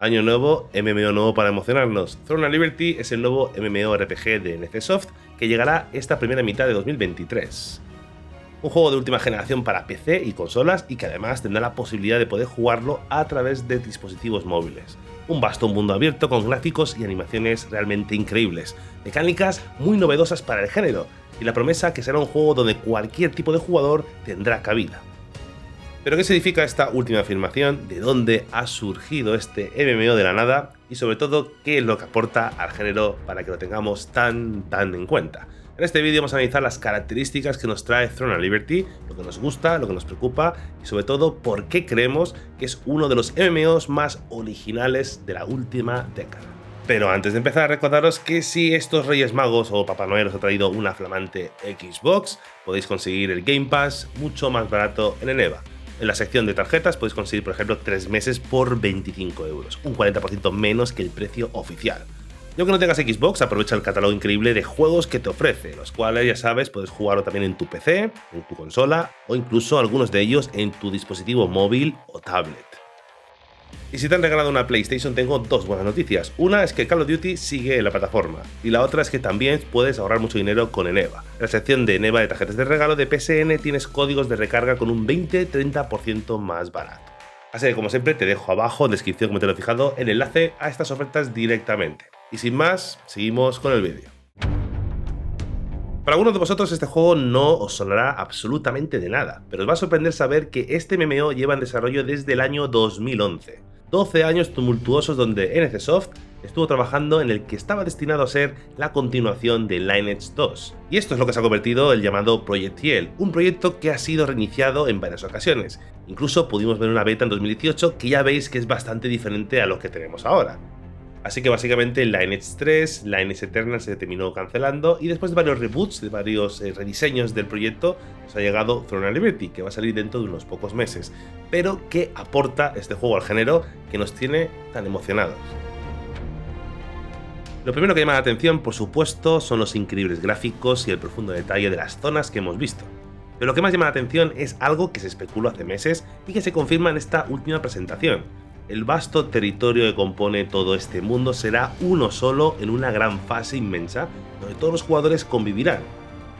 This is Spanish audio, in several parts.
Año nuevo, MMO nuevo para emocionarnos. Throne of Liberty es el nuevo MMORPG de NCSoft que llegará esta primera mitad de 2023. Un juego de última generación para PC y consolas y que además tendrá la posibilidad de poder jugarlo a través de dispositivos móviles. Un vasto mundo abierto con gráficos y animaciones realmente increíbles, mecánicas muy novedosas para el género y la promesa que será un juego donde cualquier tipo de jugador tendrá cabida. ¿Pero qué significa esta última afirmación? ¿De dónde ha surgido este MMO de la nada? Y sobre todo, ¿qué es lo que aporta al género para que lo tengamos tan en cuenta? En este vídeo vamos a analizar las características que nos trae Throne of Liberty, lo que nos gusta, lo que nos preocupa y sobre todo por qué creemos que es uno de los MMOs más originales de la última década. Pero antes de empezar, recordaros que si estos Reyes Magos o Papá Noel os ha traído una flamante Xbox, podéis conseguir el Game Pass mucho más barato en Eneba. En la sección de tarjetas podéis conseguir, por ejemplo, 3 meses por 25 euros, un 40% menos que el precio oficial. Y aunque no tengas Xbox, aprovecha el catálogo increíble de juegos que te ofrece, los cuales, ya sabes, puedes jugarlo también en tu PC, en tu consola o incluso algunos de ellos en tu dispositivo móvil o tablet. Y si te han regalado una PlayStation, tengo dos buenas noticias. Una es que Call of Duty sigue en la plataforma y la otra es que también puedes ahorrar mucho dinero con Eneba. En la sección de Eneba de tarjetas de regalo de PSN tienes códigos de recarga con un 20-30% más barato. Así que como siempre te dejo abajo en descripción, como te lo he fijado, el enlace a estas ofertas directamente. Y sin más, seguimos con el vídeo. Para algunos de vosotros este juego no os sonará absolutamente de nada, pero os va a sorprender saber que este MMO lleva en desarrollo desde el año 2011. 12 años tumultuosos donde NCSoft estuvo trabajando en el que estaba destinado a ser la continuación de Lineage 2. Y esto es lo que se ha convertido el llamado Project TL, un proyecto que ha sido reiniciado en varias ocasiones. Incluso pudimos ver una beta en 2018 que ya veis que es bastante diferente a lo que tenemos ahora. Así que básicamente Lineage 3, Lineage Eternal se terminó cancelando y después de varios reboots, de varios rediseños del proyecto, nos ha llegado Throne of Liberty, que va a salir dentro de unos pocos meses. Pero ¿qué aporta este juego al género que nos tiene tan emocionados? Lo primero que llama la atención, por supuesto, son los increíbles gráficos y el profundo detalle de las zonas que hemos visto. Pero lo que más llama la atención es algo que se especuló hace meses y que se confirma en esta última presentación. El vasto territorio que compone todo este mundo será uno solo en una gran fase inmensa donde todos los jugadores convivirán.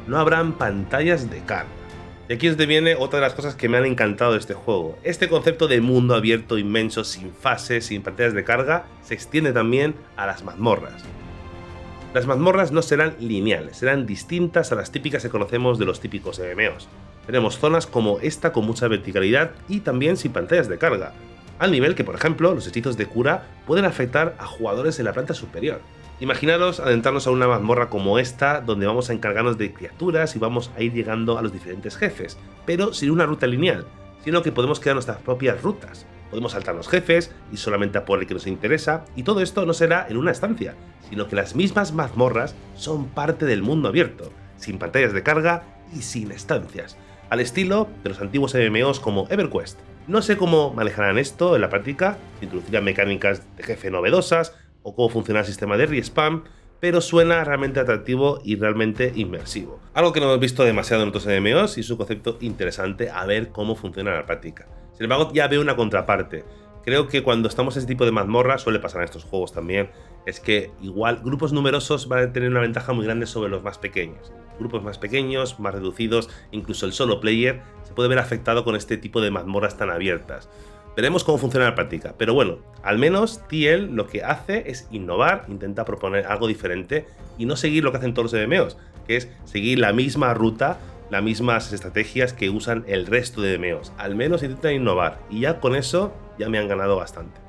No habrán pantallas de carga. Y aquí es donde viene otra de las cosas que me han encantado de este juego. Este concepto de mundo abierto inmenso, sin fases, sin pantallas de carga, se extiende también a las mazmorras. Las mazmorras no serán lineales, serán distintas a las típicas que conocemos de los típicos MMOs. Tenemos zonas como esta con mucha verticalidad y también sin pantallas de carga. Al nivel que, por ejemplo, los hechizos de cura pueden afectar a jugadores en la planta superior. Imaginaros adentrarnos a una mazmorra como esta, donde vamos a encargarnos de criaturas y vamos a ir llegando a los diferentes jefes, pero sin una ruta lineal, sino que podemos crear nuestras propias rutas. Podemos saltar los jefes y solamente a por el que nos interesa, y todo esto no será en una estancia, sino que las mismas mazmorras son parte del mundo abierto, sin pantallas de carga y sin estancias, al estilo de los antiguos MMOs como EverQuest. No sé cómo manejarán esto en la práctica, si introducirán mecánicas de jefe novedosas o cómo funciona el sistema de respawn, pero suena realmente atractivo y realmente inmersivo. Algo que no hemos visto demasiado en otros MMOs y es un concepto interesante a ver cómo funciona en la práctica. Sin embargo, ya veo una contraparte. Creo que cuando estamos en ese tipo de mazmorra, suele pasar en estos juegos también, es que igual grupos numerosos van a tener una ventaja muy grande sobre los más pequeños. Grupos más pequeños, más reducidos, incluso el solo player se puede ver afectado con este tipo de mazmorras tan abiertas. Veremos cómo funciona en la práctica, pero bueno, al menos TL lo que hace es innovar, intenta proponer algo diferente y no seguir lo que hacen todos los MMOs, que es seguir la misma ruta, las mismas estrategias que usan el resto de MMOs. Al menos intentan innovar y ya con eso ya me han ganado bastante.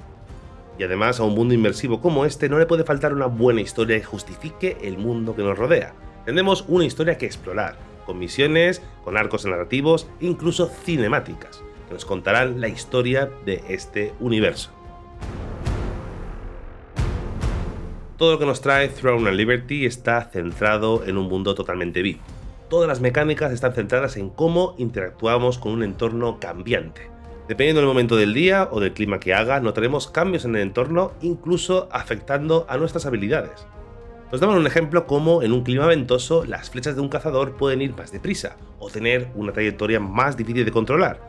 Y además a un mundo inmersivo como este no le puede faltar una buena historia que justifique el mundo que nos rodea. Tendremos una historia que explorar, con misiones, con arcos narrativos e incluso cinemáticas, que nos contarán la historia de este universo. Todo lo que nos trae Throne of Liberty está centrado en un mundo totalmente vivo. Todas las mecánicas están centradas en cómo interactuamos con un entorno cambiante. Dependiendo del momento del día o del clima que haga, notaremos cambios en el entorno, incluso afectando a nuestras habilidades. Nos daban un ejemplo como en un clima ventoso las flechas de un cazador pueden ir más deprisa o tener una trayectoria más difícil de controlar.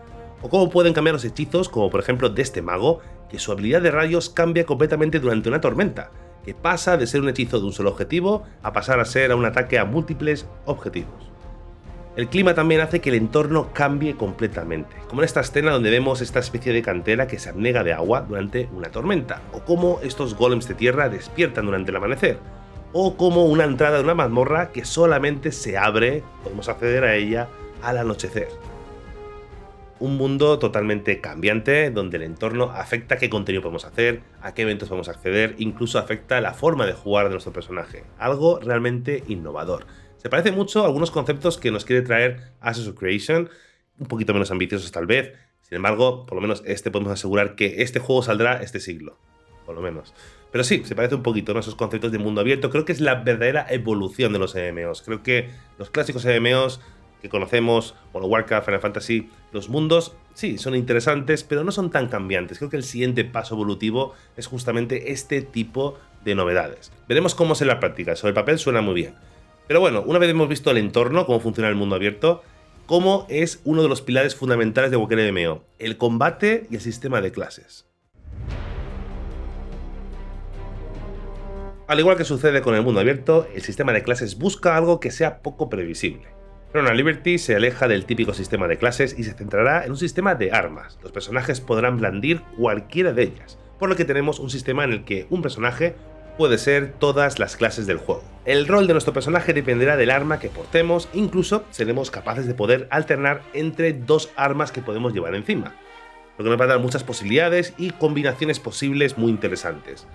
O cómo pueden cambiar los hechizos, como por ejemplo de este mago, que su habilidad de rayos cambia completamente durante una tormenta, que pasa de ser un hechizo de un solo objetivo a pasar a ser un ataque a múltiples objetivos. El clima también hace que el entorno cambie completamente, como en esta escena donde vemos esta especie de cantera que se abnega de agua durante una tormenta, o cómo estos golems de tierra despiertan durante el amanecer, o como una entrada de una mazmorra que solamente se abre, podemos acceder a ella al anochecer. Un mundo totalmente cambiante, donde el entorno afecta qué contenido podemos hacer, a qué eventos podemos acceder, incluso afecta la forma de jugar de nuestro personaje, algo realmente innovador. Se parece mucho a algunos conceptos que nos quiere traer Ashes of Creation, un poquito menos ambiciosos tal vez, sin embargo, por lo menos podemos asegurar que este juego saldrá este siglo, por lo menos. Pero sí, se parece un poquito, ¿no?, a esos conceptos de mundo abierto. Creo que es la verdadera evolución de los MMOs. Creo que los clásicos MMOs que conocemos, World of Warcraft, Final Fantasy, los mundos, sí, son interesantes, pero no son tan cambiantes. Creo que el siguiente paso evolutivo es justamente este tipo de novedades. Veremos cómo es en la práctica. Sobre el papel suena muy bien. Pero bueno, una vez hemos visto el entorno, cómo funciona el mundo abierto, cómo es uno de los pilares fundamentales de cualquier MMO, el combate y el sistema de clases. Al igual que sucede con el mundo abierto, el sistema de clases busca algo que sea poco previsible. Throne and Liberty se aleja del típico sistema de clases y se centrará en un sistema de armas. Los personajes podrán blandir cualquiera de ellas, por lo que tenemos un sistema en el que un personaje puede ser todas las clases del juego. El rol de nuestro personaje dependerá del arma que portemos, incluso seremos capaces de poder alternar entre dos armas que podemos llevar encima, lo que nos va a dar muchas posibilidades y combinaciones posibles muy interesantes.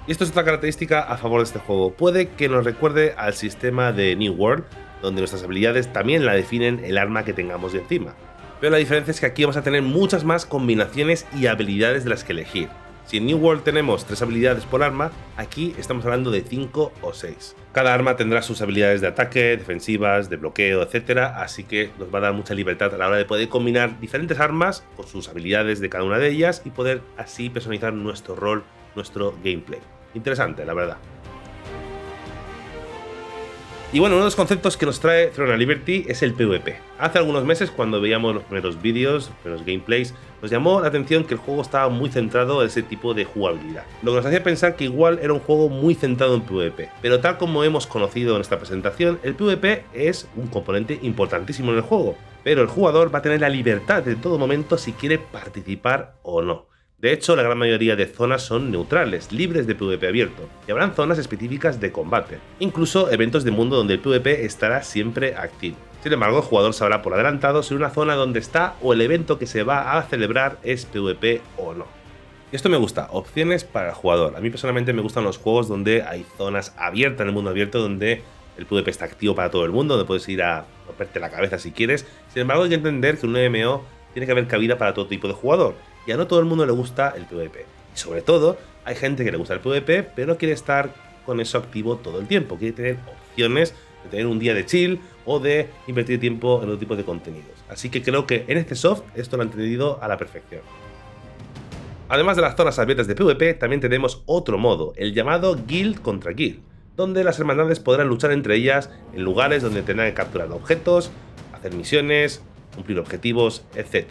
Y esto es otra característica a favor de este juego, puede que nos recuerde al sistema de New World, donde nuestras habilidades también la definen el arma que tengamos de encima. Pero la diferencia es que aquí vamos a tener muchas más combinaciones y habilidades de las que elegir. Si en New World tenemos 3 habilidades por arma, aquí estamos hablando de 5 o 6. Cada arma tendrá sus habilidades de ataque, defensivas, de bloqueo, etc. Así que nos va a dar mucha libertad a la hora de poder combinar diferentes armas con sus habilidades de cada una de ellas y poder así personalizar nuestro rol, nuestro gameplay. Interesante, la verdad. Y bueno, uno de los conceptos que nos trae Throne and Liberty es el PvP. Hace algunos meses, cuando veíamos los primeros vídeos, los primeros gameplays, nos llamó la atención que el juego estaba muy centrado en ese tipo de jugabilidad, lo que nos hacía pensar que igual era un juego muy centrado en PvP. Pero tal como hemos conocido en esta presentación, el PvP es un componente importantísimo en el juego, pero el jugador va a tener la libertad de todo momento si quiere participar o no. De hecho, la gran mayoría de zonas son neutrales, libres de PvP abierto, y habrán zonas específicas de combate, incluso eventos de mundo donde el PvP estará siempre activo. Sin embargo, el jugador sabrá por adelantado si una zona donde está o el evento que se va a celebrar es PvP o no. Y esto me gusta, opciones para el jugador. A mí personalmente me gustan los juegos donde hay zonas abiertas en el mundo abierto, donde el PvP está activo para todo el mundo, donde puedes ir a romperte la cabeza si quieres. Sin embargo, hay que entender que en un MMO tiene que haber cabida para todo tipo de jugador. Y a no todo el mundo le gusta el PvP. Y sobre todo, hay gente que le gusta el PvP, pero no quiere estar con eso activo todo el tiempo. Quiere tener opciones de tener un día de chill o de invertir tiempo en otro tipo de contenidos. Así que creo que NCSoft esto lo ha entendido a la perfección. Además de las zonas abiertas de PvP, también tenemos otro modo, el llamado Guild contra Guild, donde las hermandades podrán luchar entre ellas en lugares donde tendrán que capturar objetos, hacer misiones, cumplir objetivos, etc.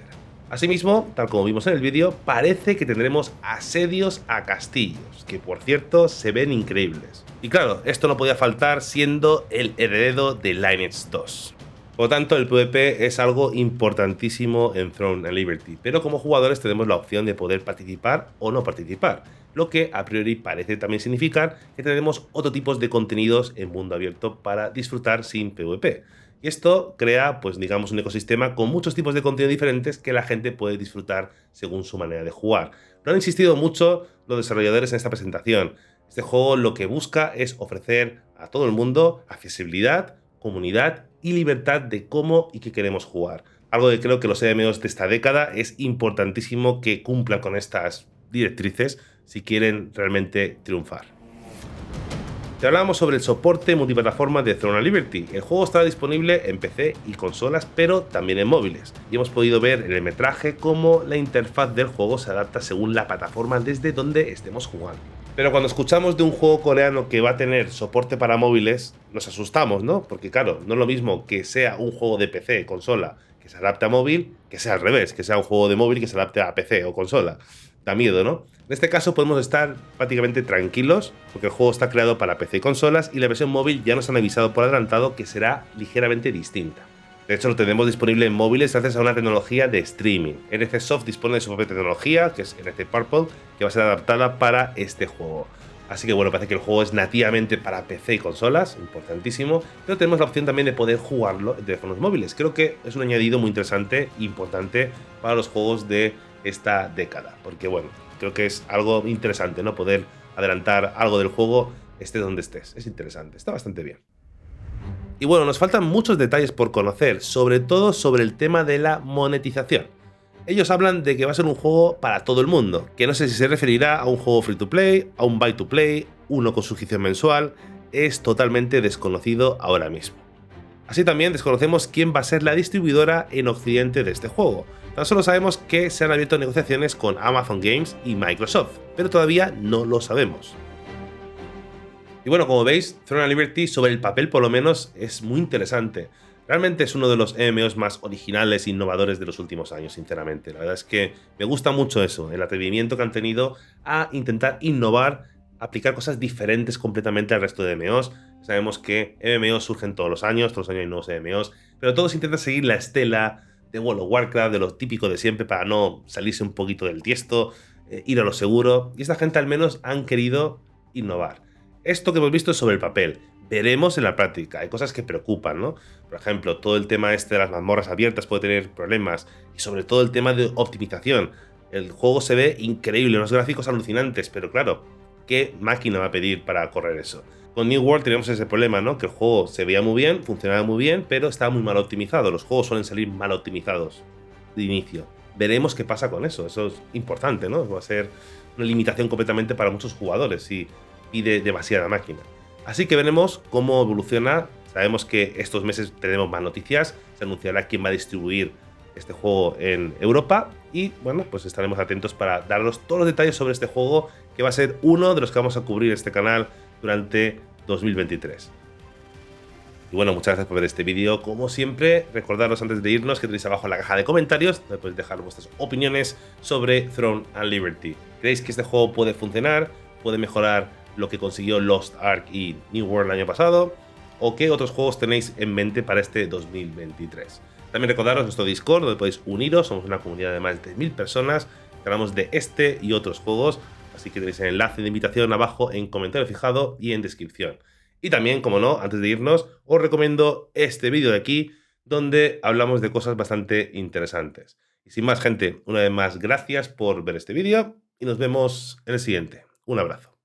Asimismo, tal como vimos en el vídeo, parece que tendremos asedios a castillos, que por cierto se ven increíbles. Y claro, esto no podía faltar siendo el heredero de Lineage 2. Por lo tanto, el PvP es algo importantísimo en Throne and Liberty, pero como jugadores tenemos la opción de poder participar o no participar, lo que a priori parece también significar que tendremos otro tipo de contenidos en mundo abierto para disfrutar sin PvP. Y esto crea, pues digamos, un ecosistema con muchos tipos de contenido diferentes que la gente puede disfrutar según su manera de jugar. Lo han insistido mucho los desarrolladores en esta presentación. Este juego lo que busca es ofrecer a todo el mundo accesibilidad, comunidad y libertad de cómo y qué queremos jugar. Algo que creo que los MMOs de esta década es importantísimo que cumplan con estas directrices si quieren realmente triunfar. Te hablábamos sobre el soporte multiplataforma de Throne and Liberty. El juego estará disponible en PC y consolas, pero también en móviles. Y hemos podido ver en el metraje cómo la interfaz del juego se adapta según la plataforma desde donde estemos jugando. Pero cuando escuchamos de un juego coreano que va a tener soporte para móviles, nos asustamos, ¿no? Porque claro, no es lo mismo que sea un juego de PC, consola, que que se adapte a móvil, que sea al revés, que sea un juego de móvil que se adapte a PC o consola. Da miedo, ¿no? En este caso podemos estar prácticamente tranquilos porque el juego está creado para PC y consolas y la versión móvil ya nos han avisado por adelantado que será ligeramente distinta. De hecho, lo tenemos disponible en móviles gracias a una tecnología de streaming. NCSoft dispone de su propia tecnología, que es NC Purple, que va a ser adaptada para este juego. Así que bueno, parece que el juego es nativamente para PC y consolas, importantísimo, pero tenemos la opción también de poder jugarlo en teléfonos móviles. Creo que es un añadido muy interesante e importante para los juegos de esta década, porque bueno, creo que es algo interesante, ¿no? Poder adelantar algo del juego, estés donde estés. Es interesante, está bastante bien. Y bueno, nos faltan muchos detalles por conocer, sobre todo sobre el tema de la monetización. Ellos hablan de que va a ser un juego para todo el mundo, que no sé si se referirá a un juego free to play, a un buy to play, uno con suscripción mensual, es totalmente desconocido ahora mismo. Así también desconocemos quién va a ser la distribuidora en Occidente de este juego. Tan solo sabemos que se han abierto negociaciones con Amazon Games y Microsoft, pero todavía no lo sabemos. Y bueno, como veis, Throne and Liberty sobre el papel por lo menos es muy interesante. Realmente es uno de los MMOs más originales e innovadores de los últimos años, sinceramente. La verdad es que me gusta mucho eso, el atrevimiento que han tenido a intentar innovar, aplicar cosas diferentes completamente al resto de MMOs. Sabemos que MMOs surgen todos los años hay nuevos MMOs, pero todos intentan seguir la estela de World of Warcraft, de lo típico de siempre, para no salirse un poquito del tiesto, ir a lo seguro. Y esta gente al menos han querido innovar. Esto que hemos visto es sobre el papel. Veremos en la práctica, hay cosas que preocupan, ¿no? Por ejemplo, todo el tema este de las mazmorras abiertas puede tener problemas, y sobre todo el tema de optimización. El juego se ve increíble, unos gráficos alucinantes, pero claro, ¿qué máquina va a pedir para correr eso? Con New World tenemos ese problema, ¿no? Que el juego se veía muy bien, funcionaba muy bien, pero estaba muy mal optimizado. Los juegos suelen salir mal optimizados de inicio. Veremos qué pasa con eso es importante, ¿no? Va a ser una limitación completamente para muchos jugadores y pide demasiada máquina. Así que veremos cómo evoluciona. Sabemos que estos meses tenemos más noticias, se anunciará quién va a distribuir este juego en Europa y bueno, pues estaremos atentos para daros todos los detalles sobre este juego que va a ser uno de los que vamos a cubrir este canal durante 2023. Y bueno, muchas gracias por ver este vídeo. Como siempre, recordaros antes de irnos que tenéis abajo en la caja de comentarios donde podéis dejar vuestras opiniones sobre Throne and Liberty. ¿Creéis que este juego puede funcionar? ¿Puede mejorar lo que consiguió Lost Ark y New World el año pasado? ¿O qué otros juegos tenéis en mente para este 2023? También recordaros nuestro Discord donde podéis uniros, somos una comunidad de más de 1000 personas que hablamos de este y otros juegos, así que tenéis el enlace de invitación abajo en comentario fijado y en descripción. Y también, como no, antes de irnos, os recomiendo este vídeo de aquí donde hablamos de cosas bastante interesantes. Y sin más, gente, una vez más, gracias por ver este vídeo y nos vemos en el siguiente. Un abrazo.